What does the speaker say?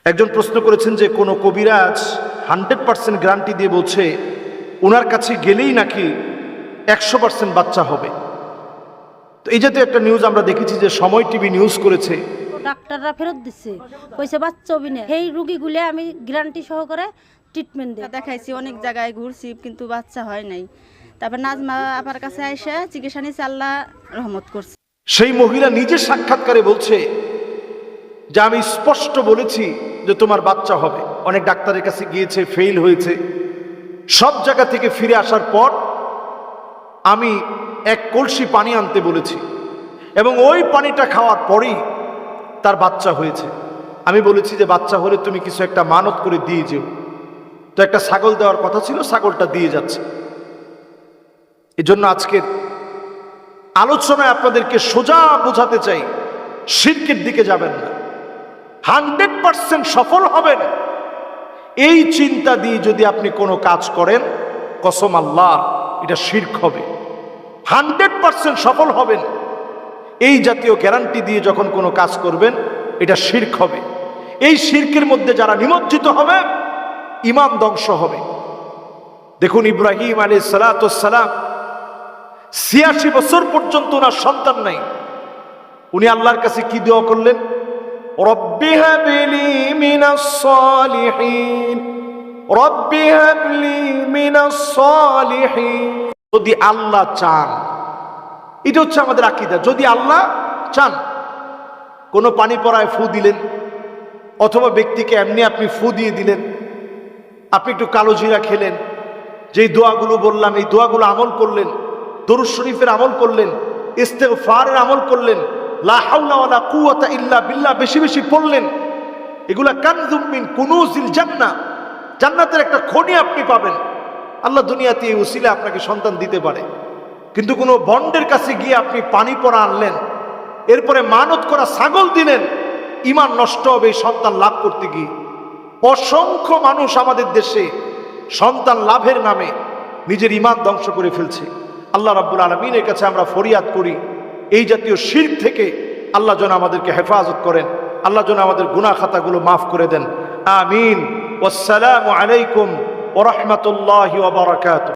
একজন প্রশ্ন করেছেন যে কোনো কবিরাজ 100% গ্যারান্টি দিয়ে বলছে ওনার কাছে গেলেই নাকি 100% বাচ্চা হবে। তো এই জাতীয় একটা নিউজ আমরা দেখেছি যে সময় টিভি নিউজ করেছে। ডাক্তাররা ফেরত দিচ্ছে, কইছে বাচ্চা হবে না। এই রোগীগুলো আমি গ্যারান্টি সহকারে ট্রিটমেন্ট দিই। দেখাইছি, অনেক জায়গায় ঘুরছি, কিন্তু বাচ্চা হয় নাই। তারপর নাজমা আপার কাছে এসে চিকিৎসা নিয়েছে, আল্লাহ রহমত করছে। সেই মহিলা নিজের সাক্ষাৎকারে বলছে যে আমি স্পষ্ট বলেছি যে তোমার বাচ্চা হবে। অনেক ডাক্তারের কাছে গিয়েছে, ফেল হয়েছে। সব জায়গা থেকে ফিরে আসার পর আমি এক কলসি পানি আনতে বলেছি এবং ওই পানিটা খাওয়ার পরেই তার বাচ্চা হয়েছে। আমি বলেছি যে বাচ্চা হলে তুমি কিছু একটা মানত করে দিয়ে যেও। তো একটা ছাগল দেওয়ার কথা ছিল, ছাগলটা দিয়ে যাচ্ছে। এজন্য আজকের আলোচনায় আপনাদেরকে সোজা বোঝাতে চাই, শিরকের দিকে যাবেন না, 100% সফল হবেন এই চিন্তা দিয়ে যদি আপনি কোনো কাজ করেন, কসম আল্লাহ এটা শিরক হবে। 100% সফল হবেন এই জাতীয় গ্যারান্টি দিয়ে যখন কোনো কাজ করবেন, এটা শিরক হবে। এই শিরকের মধ্যে যারা নিমজ্জিত হবে, ঈমান ধ্বংস হবে। দেখুন, ইব্রাহিম আলাইহিস সালাতু ওয়াস সালাম 86 বছর পর্যন্ত ওনার সন্তান নাই। উনি আল্লাহর কাছে কি দোয়া করলেন? রব্বি হাবলি মিনাস সালিহিন, রব্বি হাবলি মিনাস সালিহিন। যদি আল্লাহ চান, এটা হচ্ছে আমাদের আকীদা, যদি আল্লাহ চান। কোনো পানি পড়ায় ফু দিলেন, অথবা ব্যক্তিকে এমনি আপনি ফু দিয়ে দিলেন, আপনি একটু কালো জিরা খেলেন, যেই দোয়াগুলো বললাম এই দোয়াগুলো আমল করলেন, দরুদ শরীফের আমল করলেন, ইস্তেগফারের আমল করলেন, লা হাওলা ওয়ালা কুওয়াতা ইল্লা বিল্লাহ বেশি বেশি পড়লেন, এগুলা কানজুম মিন কুনুজিল জান্নাহ, জান্নাতের একটা খনি আপনি পাবেন। আল্লাহ দুনিয়াতে এই উসিলা আপনাকে সন্তান দিতে পারে। কিন্তু কোনো বন্ডের কাছে গিয়ে আপনি পানি পড়া আনলেন, এরপরে মানত করা ছাগল দিলেন, ঈমান নষ্ট হবে এই সন্তান লাভ করতে গিয়ে। অসংখ্য মানুষ আমাদের দেশে সন্তান লাভের নামে নিজের ঈমান ধ্বংস করে ফেলছে। আল্লাহ রাব্বুল আলামিনের কাছে আমরা ফরিয়াদ করি, এই জাতীয় শিরক থেকে আল্লাহ যেন আমাদেরকে হেফাজত করেন, আল্লাহ যেন আমাদের গুনাহ খাতাগুলো মাফ করে দেন। আমিন। ওয়াসসালামু আলাইকুম ওয়া রাহমাতুল্লাহি ওয়া বারাকাতুহু।